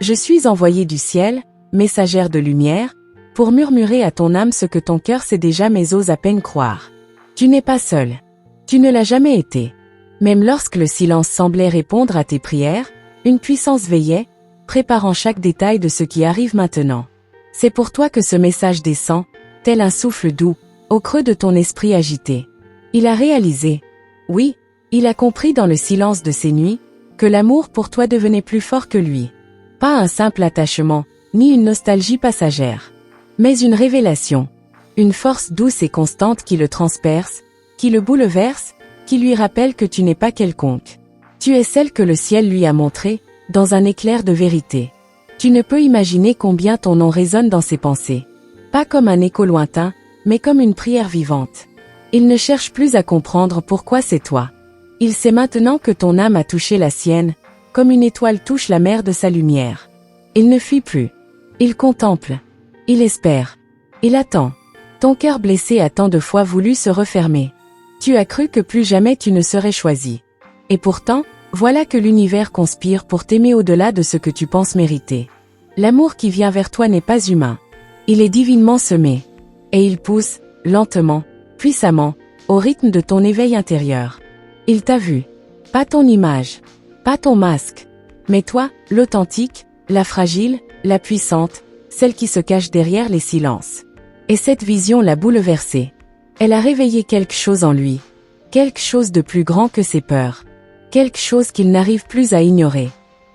Je suis envoyé du ciel, messagère de lumière, pour murmurer à ton âme ce que ton cœur sait déjà mais ose à peine croire. Tu n'es pas seul. Tu ne l'as jamais été. Même lorsque le silence semblait répondre à tes prières, une puissance veillait, préparant chaque détail de ce qui arrive maintenant. C'est pour toi que ce message descend, tel un souffle doux, au creux de ton esprit agité. Il a réalisé. Oui, il a compris dans le silence de ces nuits, que l'amour pour toi devenait plus fort que lui. Pas un simple attachement, ni une nostalgie passagère. Mais une révélation. Une force douce et constante qui le transperce, qui le bouleverse, qui lui rappelle que tu n'es pas quelconque. Tu es celle que le ciel lui a montrée, dans un éclair de vérité. Tu ne peux imaginer combien ton nom résonne dans ses pensées. Pas comme un écho lointain, mais comme une prière vivante. Il ne cherche plus à comprendre pourquoi c'est toi. Il sait maintenant que ton âme a touché la sienne, comme une étoile touche la mer de sa lumière. Il ne fuit plus. Il contemple. Il espère. Il attend. Ton cœur blessé a tant de fois voulu se refermer. Tu as cru que plus jamais tu ne serais choisi. Et pourtant, voilà que l'univers conspire pour t'aimer au-delà de ce que tu penses mériter. L'amour qui vient vers toi n'est pas humain. Il est divinement semé. Et il pousse, lentement, puissamment, au rythme de ton éveil intérieur. Il t'a vu. Pas ton image. Pas ton masque. Mais toi, l'authentique, la fragile, la puissante, celle qui se cache derrière les silences. Et cette vision l'a bouleversé. Elle a réveillé quelque chose en lui. Quelque chose de plus grand que ses peurs. Quelque chose qu'il n'arrive plus à ignorer.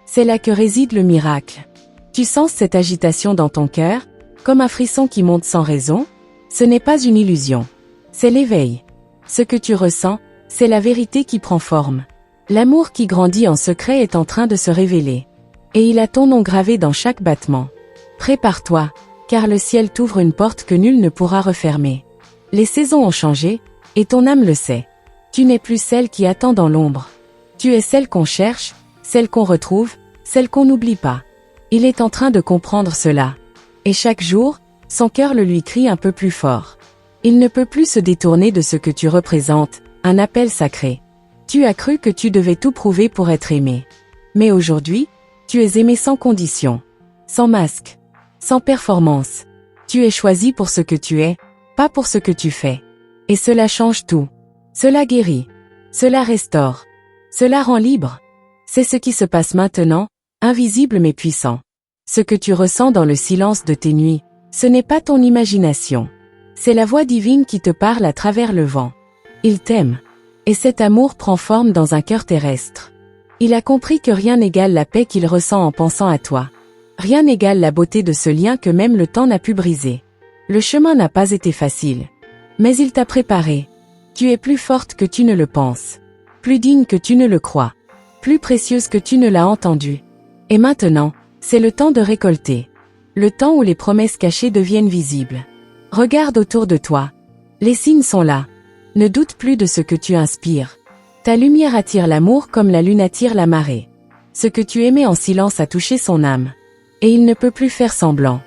C'est là que réside le miracle. Tu sens cette agitation dans ton cœur, comme un frisson qui monte sans raison? Ce n'est pas une illusion. C'est l'éveil. Ce que tu ressens, c'est la vérité qui prend forme. L'amour qui grandit en secret est en train de se révéler. Et il a ton nom gravé dans chaque battement. Prépare-toi, car le ciel t'ouvre une porte que nul ne pourra refermer. Les saisons ont changé, et ton âme le sait. Tu n'es plus celle qui attend dans l'ombre. Tu es celle qu'on cherche, celle qu'on retrouve, celle qu'on n'oublie pas. Il est en train de comprendre cela. Et chaque jour, son cœur le lui crie un peu plus fort. Il ne peut plus se détourner de ce que tu représentes, un appel sacré. Tu as cru que tu devais tout prouver pour être aimé. Mais aujourd'hui, tu es aimé sans condition, sans masque, sans performance. Tu es choisi pour ce que tu es, pas pour ce que tu fais. Et cela change tout. Cela guérit. Cela restaure. Cela rend libre. C'est ce qui se passe maintenant, invisible mais puissant. Ce que tu ressens dans le silence de tes nuits, ce n'est pas ton imagination. C'est la voix divine qui te parle à travers le vent. Il t'aime. Et cet amour prend forme dans un cœur terrestre. Il a compris que rien n'égale la paix qu'il ressent en pensant à toi. Rien n'égale la beauté de ce lien que même le temps n'a pu briser. Le chemin n'a pas été facile. Mais il t'a préparé. Tu es plus forte que tu ne le penses. Plus digne que tu ne le crois. Plus précieuse que tu ne l'as entendu. Et maintenant, c'est le temps de récolter. Le temps où les promesses cachées deviennent visibles. Regarde autour de toi. Les signes sont là. Ne doute plus de ce que tu inspires. Ta lumière attire l'amour comme la lune attire la marée. Ce que tu aimais en silence a touché son âme. Et il ne peut plus faire semblant.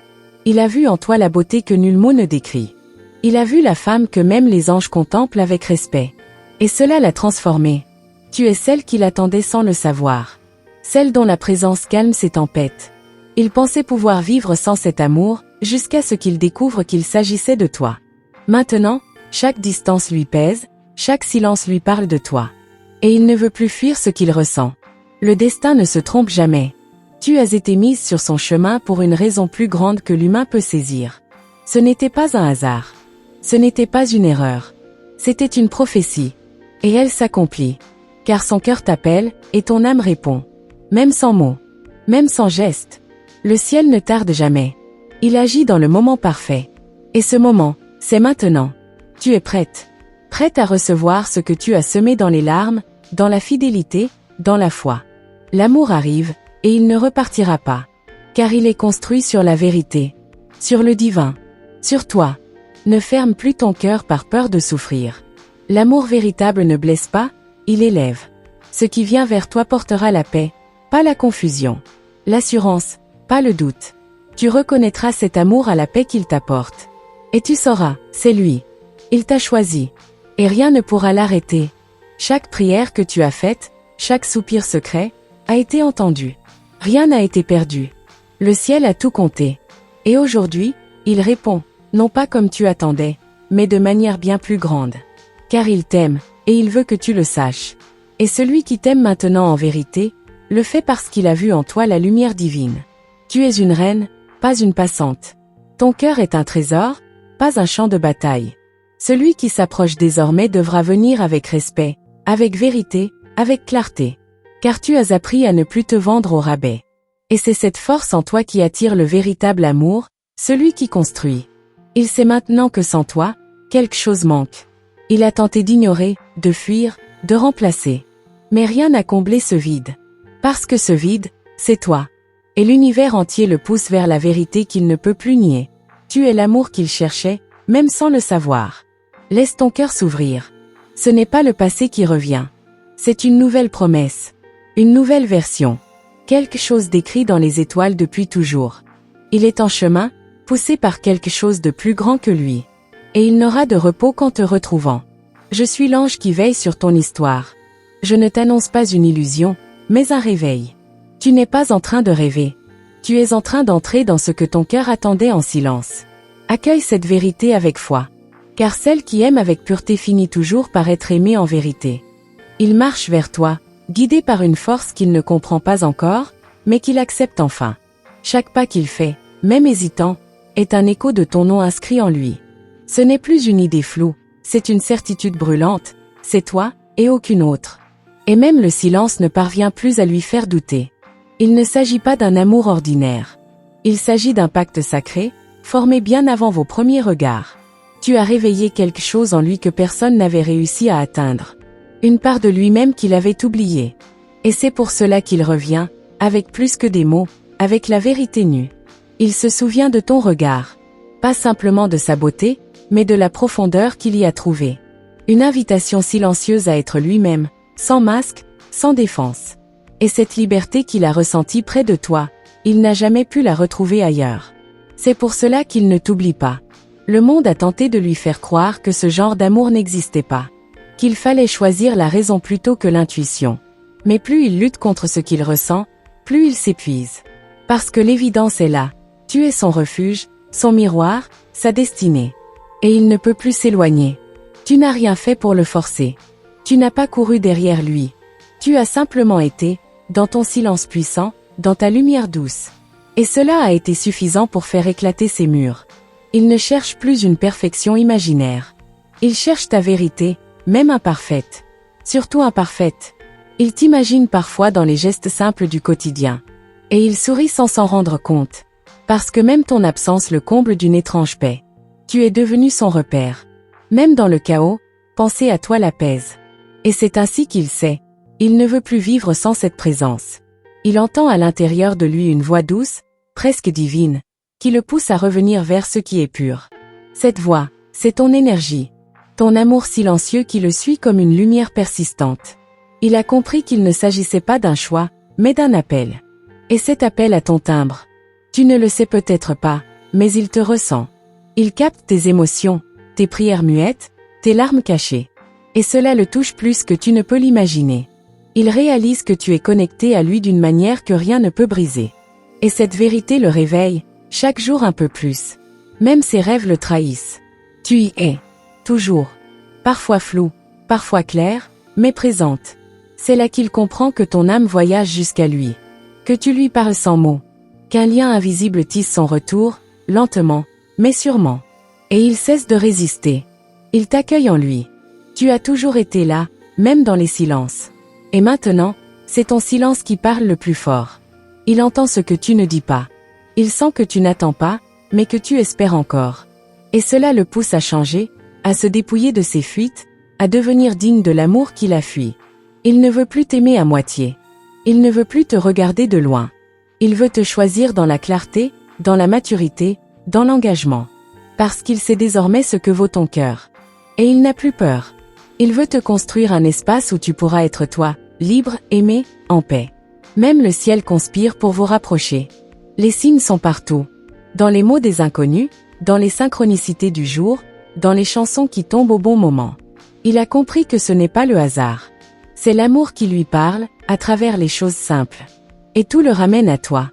Il a vu en toi la beauté que nul mot ne décrit. Il a vu la femme que même les anges contemplent avec respect. Et cela l'a transformée. Tu es celle qu'il attendait sans le savoir. Celle dont la présence calme ses tempêtes. Il pensait pouvoir vivre sans cet amour, jusqu'à ce qu'il découvre qu'il s'agissait de toi. Maintenant, chaque distance lui pèse, chaque silence lui parle de toi. Et il ne veut plus fuir ce qu'il ressent. Le destin ne se trompe jamais. Tu as été mise sur son chemin pour une raison plus grande que l'humain peut saisir. Ce n'était pas un hasard. Ce n'était pas une erreur. C'était une prophétie. Et elle s'accomplit. Car son cœur t'appelle, et ton âme répond. Même sans mots. Même sans geste. Le ciel ne tarde jamais. Il agit dans le moment parfait. Et ce moment, c'est maintenant. Tu es prête. Prête à recevoir ce que tu as semé dans les larmes, dans la fidélité, dans la foi. L'amour arrive, et il ne repartira pas. Car il est construit sur la vérité. Sur le divin. Sur toi. Ne ferme plus ton cœur par peur de souffrir. L'amour véritable ne blesse pas, il élève. Ce qui vient vers toi portera la paix, pas la confusion. L'assurance, pas le doute. Tu reconnaîtras cet amour à la paix qu'il t'apporte. Et tu sauras, c'est lui. Il t'a choisi. Et rien ne pourra l'arrêter. Chaque prière que tu as faite, chaque soupir secret, a été entendu. Rien n'a été perdu. Le ciel a tout compté. Et aujourd'hui, il répond, non pas comme tu attendais, mais de manière bien plus grande. Car il t'aime, et il veut que tu le saches. Et celui qui t'aime maintenant en vérité, le fait parce qu'il a vu en toi la lumière divine. Tu es une reine, pas une passante. Ton cœur est un trésor, pas un champ de bataille. Celui qui s'approche désormais devra venir avec respect, avec vérité, avec clarté. Car tu as appris à ne plus te vendre au rabais. Et c'est cette force en toi qui attire le véritable amour, celui qui construit. Il sait maintenant que sans toi, quelque chose manque. Il a tenté d'ignorer, de fuir, de remplacer. Mais rien n'a comblé ce vide. Parce que ce vide, c'est toi. Et l'univers entier le pousse vers la vérité qu'il ne peut plus nier. Tu es l'amour qu'il cherchait, même sans le savoir. Laisse ton cœur s'ouvrir. Ce n'est pas le passé qui revient. C'est une nouvelle promesse. Une nouvelle version. Quelque chose d'écrit dans les étoiles depuis toujours. Il est en chemin, poussé par quelque chose de plus grand que lui. Et il n'aura de repos qu'en te retrouvant. Je suis l'ange qui veille sur ton histoire. Je ne t'annonce pas une illusion, mais un réveil. Tu n'es pas en train de rêver. Tu es en train d'entrer dans ce que ton cœur attendait en silence. Accueille cette vérité avec foi. Car celle qui aime avec pureté finit toujours par être aimée en vérité. Il marche vers toi, guidé par une force qu'il ne comprend pas encore, mais qu'il accepte enfin. Chaque pas qu'il fait, même hésitant, est un écho de ton nom inscrit en lui. Ce n'est plus une idée floue, c'est une certitude brûlante, c'est toi, et aucune autre. Et même le silence ne parvient plus à lui faire douter. Il ne s'agit pas d'un amour ordinaire. Il s'agit d'un pacte sacré, formé bien avant vos premiers regards. Tu as réveillé quelque chose en lui que personne n'avait réussi à atteindre. Une part de lui-même qu'il avait oubliée. Et c'est pour cela qu'il revient, avec plus que des mots, avec la vérité nue. Il se souvient de ton regard. Pas simplement de sa beauté, mais de la profondeur qu'il y a trouvée. Une invitation silencieuse à être lui-même, sans masque, sans défense. Et cette liberté qu'il a ressentie près de toi, il n'a jamais pu la retrouver ailleurs. C'est pour cela qu'il ne t'oublie pas. Le monde a tenté de lui faire croire que ce genre d'amour n'existait pas. Qu'il fallait choisir la raison plutôt que l'intuition. Mais plus il lutte contre ce qu'il ressent, plus il s'épuise. Parce que l'évidence est là. Tu es son refuge, son miroir, sa destinée. Et il ne peut plus s'éloigner. Tu n'as rien fait pour le forcer. Tu n'as pas couru derrière lui. Tu as simplement été, dans ton silence puissant, dans ta lumière douce. Et cela a été suffisant pour faire éclater ses murs. Il ne cherche plus une perfection imaginaire. Il cherche ta vérité, même imparfaite. Surtout imparfaite. Il t'imagine parfois dans les gestes simples du quotidien. Et il sourit sans s'en rendre compte. Parce que même ton absence le comble d'une étrange paix. Tu es devenu son repère. Même dans le chaos, penser à toi l'apaise. Et c'est ainsi qu'il sait. Il ne veut plus vivre sans cette présence. Il entend à l'intérieur de lui une voix douce, presque divine, qui le pousse à revenir vers ce qui est pur. Cette voix, c'est ton énergie. Ton amour silencieux qui le suit comme une lumière persistante. Il a compris qu'il ne s'agissait pas d'un choix, mais d'un appel. Et cet appel a ton timbre. Tu ne le sais peut-être pas, mais il te ressent. Il capte tes émotions, tes prières muettes, tes larmes cachées. Et cela le touche plus que tu ne peux l'imaginer. Il réalise que tu es connecté à lui d'une manière que rien ne peut briser. Et cette vérité le réveille, chaque jour un peu plus. Même ses rêves le trahissent. Tu y es. Toujours. Parfois floue, parfois claire, mais présente. C'est là qu'il comprend que ton âme voyage jusqu'à lui. Que tu lui parles sans mots. Qu'un lien invisible tisse son retour, lentement, mais sûrement. Et il cesse de résister. Il t'accueille en lui. Tu as toujours été là, même dans les silences. Et maintenant, c'est ton silence qui parle le plus fort. Il entend ce que tu ne dis pas. Il sent que tu n'attends pas, mais que tu espères encore. Et cela le pousse à changer, à se dépouiller de ses fuites, à devenir digne de l'amour qu'il a fui. Il ne veut plus t'aimer à moitié. Il ne veut plus te regarder de loin. Il veut te choisir dans la clarté, dans la maturité, dans l'engagement. Parce qu'il sait désormais ce que vaut ton cœur. Et il n'a plus peur. Il veut te construire un espace où tu pourras être toi, libre, aimé, en paix. Même le ciel conspire pour vous rapprocher. Les signes sont partout. Dans les mots des inconnus, dans les synchronicités du jour, dans les chansons qui tombent au bon moment. Il a compris que ce n'est pas le hasard. C'est l'amour qui lui parle, à travers les choses simples. Et tout le ramène à toi.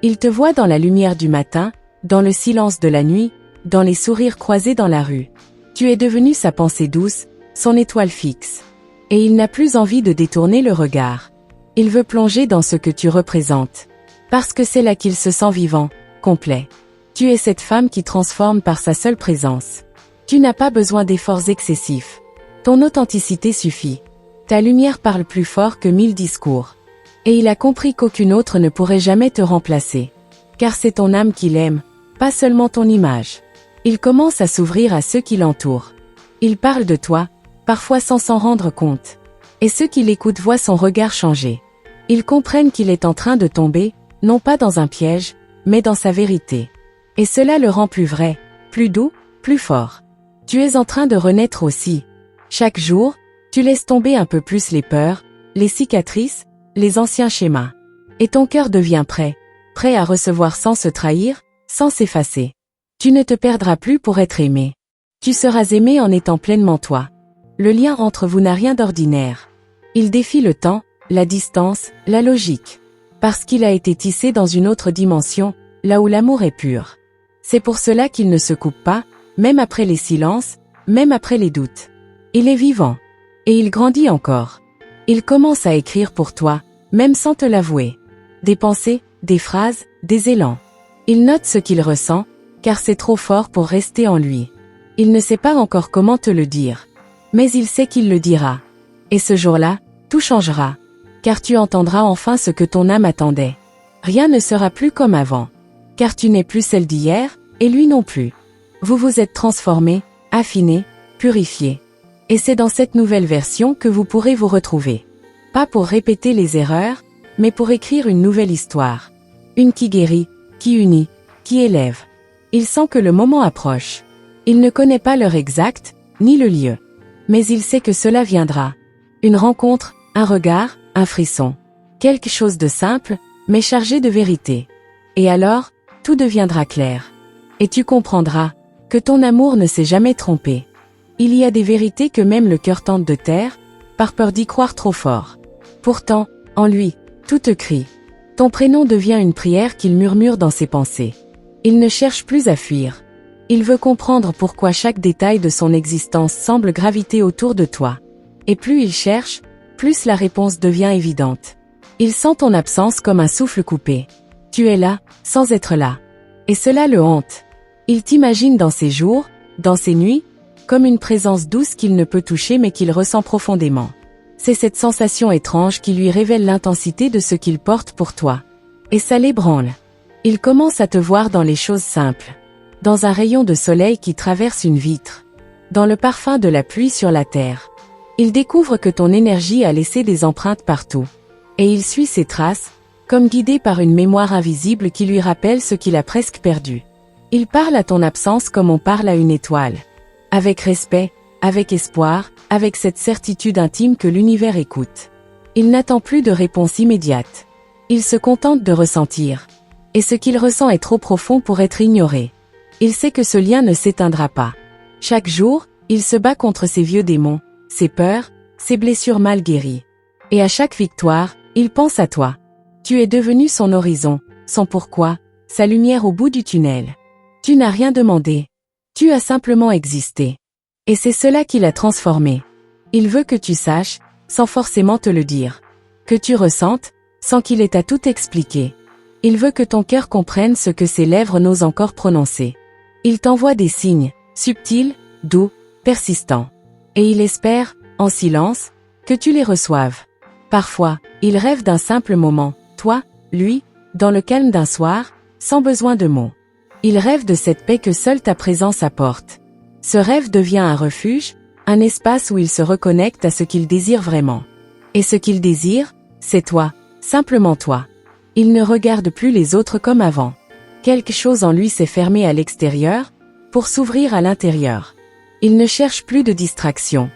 Il te voit dans la lumière du matin, dans le silence de la nuit, dans les sourires croisés dans la rue. Tu es devenu sa pensée douce, son étoile fixe. Et il n'a plus envie de détourner le regard. Il veut plonger dans ce que tu représentes. Parce que c'est là qu'il se sent vivant, complet. Tu es cette femme qui transforme par sa seule présence. Tu n'as pas besoin d'efforts excessifs. Ton authenticité suffit. Ta lumière parle plus fort que 1000 discours. Et il a compris qu'aucune autre ne pourrait jamais te remplacer. Car c'est ton âme qu'il aime, pas seulement ton image. Il commence à s'ouvrir à ceux qui l'entourent. Il parle de toi, parfois sans s'en rendre compte. Et ceux qui l'écoutent voient son regard changer. Ils comprennent qu'il est en train de tomber, non pas dans un piège, mais dans sa vérité. Et cela le rend plus vrai, plus doux, plus fort. Tu es en train de renaître aussi. Chaque jour, tu laisses tomber un peu plus les peurs, les cicatrices, les anciens schémas. Et ton cœur devient prêt à recevoir sans se trahir, sans s'effacer. Tu ne te perdras plus pour être aimé. Tu seras aimé en étant pleinement toi. Le lien entre vous n'a rien d'ordinaire. Il défie le temps, la distance, la logique. Parce qu'il a été tissé dans une autre dimension, là où l'amour est pur. C'est pour cela qu'il ne se coupe pas, même après les silences, même après les doutes. Il est vivant. Et il grandit encore. Il commence à écrire pour toi, même sans te l'avouer. Des pensées, des phrases, des élans. Il note ce qu'il ressent, car c'est trop fort pour rester en lui. Il ne sait pas encore comment te le dire. Mais il sait qu'il le dira. Et ce jour-là, tout changera. Car tu entendras enfin ce que ton âme attendait. Rien ne sera plus comme avant. Car tu n'es plus celle d'hier, et lui non plus. Vous vous êtes transformés, affinés, purifiés. Et c'est dans cette nouvelle version que vous pourrez vous retrouver. Pas pour répéter les erreurs, mais pour écrire une nouvelle histoire. Une qui guérit, qui unit, qui élève. Il sent que le moment approche. Il ne connaît pas l'heure exacte, ni le lieu. Mais il sait que cela viendra. Une rencontre, un regard, un frisson. Quelque chose de simple, mais chargé de vérité. Et alors, tout deviendra clair. Et tu comprendras que ton amour ne s'est jamais trompé. Il y a des vérités que même le cœur tente de taire, par peur d'y croire trop fort. Pourtant, en lui, tout te crie. Ton prénom devient une prière qu'il murmure dans ses pensées. Il ne cherche plus à fuir. Il veut comprendre pourquoi chaque détail de son existence semble graviter autour de toi. Et plus il cherche, plus la réponse devient évidente. Il sent ton absence comme un souffle coupé. Tu es là, sans être là. Et cela le hante. Il t'imagine dans ses jours, dans ses nuits, comme une présence douce qu'il ne peut toucher mais qu'il ressent profondément. C'est cette sensation étrange qui lui révèle l'intensité de ce qu'il porte pour toi. Et ça l'ébranle. Il commence à te voir dans les choses simples. Dans un rayon de soleil qui traverse une vitre. Dans le parfum de la pluie sur la terre. Il découvre que ton énergie a laissé des empreintes partout. Et il suit ses traces, comme guidé par une mémoire invisible qui lui rappelle ce qu'il a presque perdu. Il parle à ton absence comme on parle à une étoile. Avec respect, avec espoir, avec cette certitude intime que l'univers écoute. Il n'attend plus de réponse immédiate. Il se contente de ressentir. Et ce qu'il ressent est trop profond pour être ignoré. Il sait que ce lien ne s'éteindra pas. Chaque jour, il se bat contre ses vieux démons, ses peurs, ses blessures mal guéries. Et à chaque victoire, il pense à toi. Tu es devenu son horizon, son pourquoi, sa lumière au bout du tunnel. Tu n'as rien demandé. Tu as simplement existé. Et c'est cela qui l'a transformé. Il veut que tu saches, sans forcément te le dire. Que tu ressentes, sans qu'il ait à tout expliquer. Il veut que ton cœur comprenne ce que ses lèvres n'osent encore prononcer. Il t'envoie des signes, subtils, doux, persistants. Et il espère, en silence, que tu les reçoives. Parfois, il rêve d'un simple moment, toi, lui, dans le calme d'un soir, sans besoin de mots. Il rêve de cette paix que seule ta présence apporte. Ce rêve devient un refuge, un espace où il se reconnecte à ce qu'il désire vraiment. Et ce qu'il désire, c'est toi, simplement toi. Il ne regarde plus les autres comme avant. Quelque chose en lui s'est fermé à l'extérieur, pour s'ouvrir à l'intérieur. Il ne cherche plus de distraction.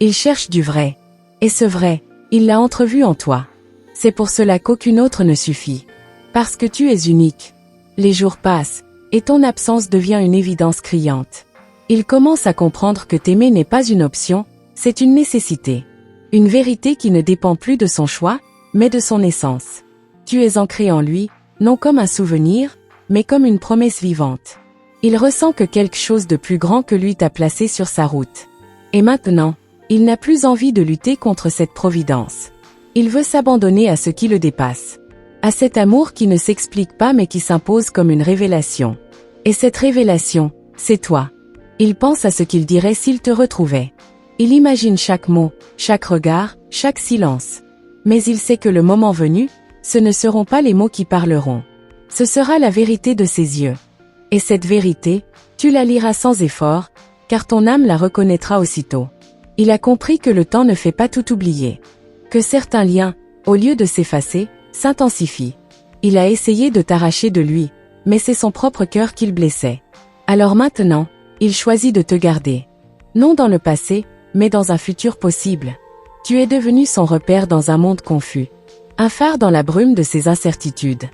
Il cherche du vrai. Et ce vrai, il l'a entrevu en toi. C'est pour cela qu'aucune autre ne suffit. Parce que tu es unique. Les jours passent, et ton absence devient une évidence criante. Il commence à comprendre que t'aimer n'est pas une option, c'est une nécessité. Une vérité qui ne dépend plus de son choix, mais de son essence. Tu es ancré en lui, non comme un souvenir, mais comme une promesse vivante. Il ressent que quelque chose de plus grand que lui t'a placé sur sa route. Et maintenant, il n'a plus envie de lutter contre cette providence. Il veut s'abandonner à ce qui le dépasse. À cet amour qui ne s'explique pas mais qui s'impose comme une révélation. Et cette révélation, c'est toi. Il pense à ce qu'il dirait s'il te retrouvait. Il imagine chaque mot, chaque regard, chaque silence. Mais il sait que le moment venu, ce ne seront pas les mots qui parleront. Ce sera la vérité de ses yeux. Et cette vérité, tu la liras sans effort, car ton âme la reconnaîtra aussitôt. Il a compris que le temps ne fait pas tout oublier. Que certains liens, au lieu de s'effacer, s'intensifient. Il a essayé de t'arracher de lui, mais c'est son propre cœur qu'il blessait. Alors maintenant, il choisit de te garder. Non dans le passé, mais dans un futur possible. Tu es devenu son repère dans un monde confus. Un phare dans la brume de ses incertitudes.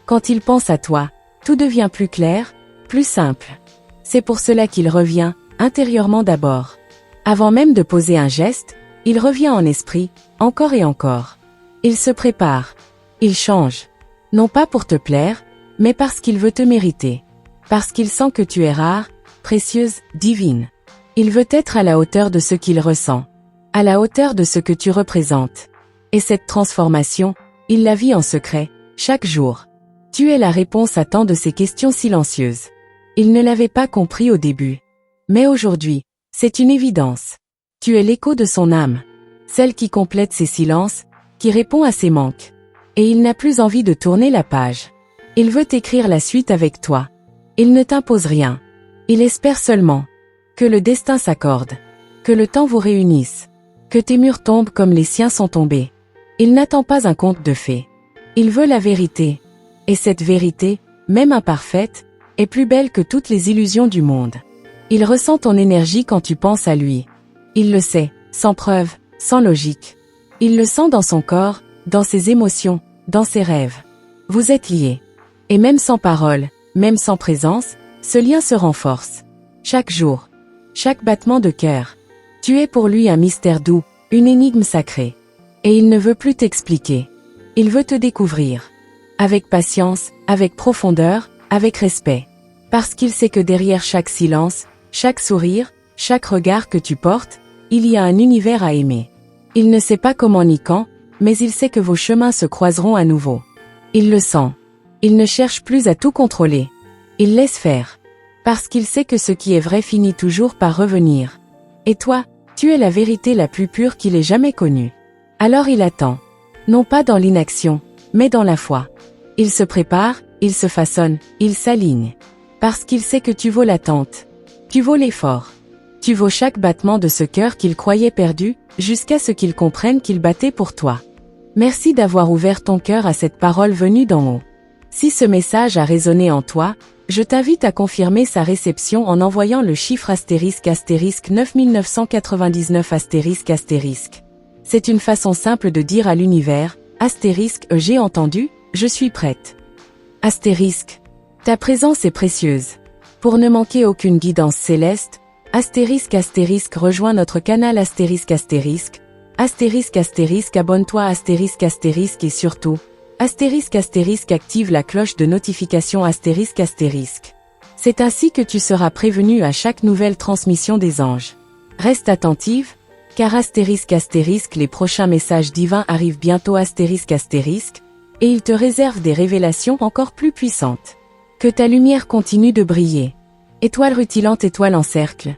Quand il pense à toi, tout devient plus clair, plus simple. C'est pour cela qu'il revient, intérieurement d'abord. Avant même de poser un geste, il revient en esprit, encore et encore. Il se prépare. Il change. Non pas pour te plaire, mais parce qu'il veut te mériter. Parce qu'il sent que tu es rare, précieuse, divine. Il veut être à la hauteur de ce qu'il ressent. À la hauteur de ce que tu représentes. Et cette transformation, il la vit en secret, chaque jour. Tu es la réponse à tant de ces questions silencieuses. Il ne l'avait pas compris au début. Mais aujourd'hui, c'est une évidence. Tu es l'écho de son âme. Celle qui complète ses silences, qui répond à ses manques. Et il n'a plus envie de tourner la page. Il veut écrire la suite avec toi. Il ne t'impose rien. Il espère seulement que le destin s'accorde, que le temps vous réunisse, que tes murs tombent comme les siens sont tombés. Il n'attend pas un conte de fées. Il veut la vérité. Et cette vérité, même imparfaite, est plus belle que toutes les illusions du monde. Il ressent ton énergie quand tu penses à lui. Il le sait, sans preuve, sans logique. Il le sent dans son corps, dans ses émotions, dans ses rêves. Vous êtes liés. Et même sans parole, même sans présence, ce lien se renforce. Chaque jour, chaque battement de cœur. Tu es pour lui un mystère doux, une énigme sacrée. Et il ne veut plus t'expliquer. Il veut te découvrir. Avec patience, avec profondeur, avec respect. Parce qu'il sait que derrière chaque silence, chaque sourire, chaque regard que tu portes, il y a un univers à aimer. Il ne sait pas comment ni quand, mais il sait que vos chemins se croiseront à nouveau. Il le sent. Il ne cherche plus à tout contrôler. Il laisse faire. Parce qu'il sait que ce qui est vrai finit toujours par revenir. Et toi, tu es la vérité la plus pure qu'il ait jamais connue. Alors il attend. Non pas dans l'inaction, mais dans la foi. Il se prépare, il se façonne, il s'aligne. Parce qu'il sait que tu vaux l'attente. Tu vaux l'effort. Tu vaux chaque battement de ce cœur qu'il croyait perdu, jusqu'à ce qu'il comprenne qu'il battait pour toi. Merci d'avoir ouvert ton cœur à cette parole venue d'en haut. Si ce message a résonné en toi, je t'invite à confirmer sa réception en envoyant le chiffre * 9999 *. C'est une façon simple de dire à l'univers, * j'ai entendu, je suis prête. *, ta présence est précieuse. Pour ne manquer aucune guidance céleste, ** rejoins notre canal ***, abonne-toi *** et surtout, *** active la cloche de notification ***. C'est ainsi que tu seras prévenu à chaque nouvelle transmission des anges. Reste attentive, car ***, les prochains messages divins arrivent bientôt ***, et ils te réservent des révélations encore plus puissantes. Que ta lumière continue de briller. Étoile rutilante, étoile en cercle.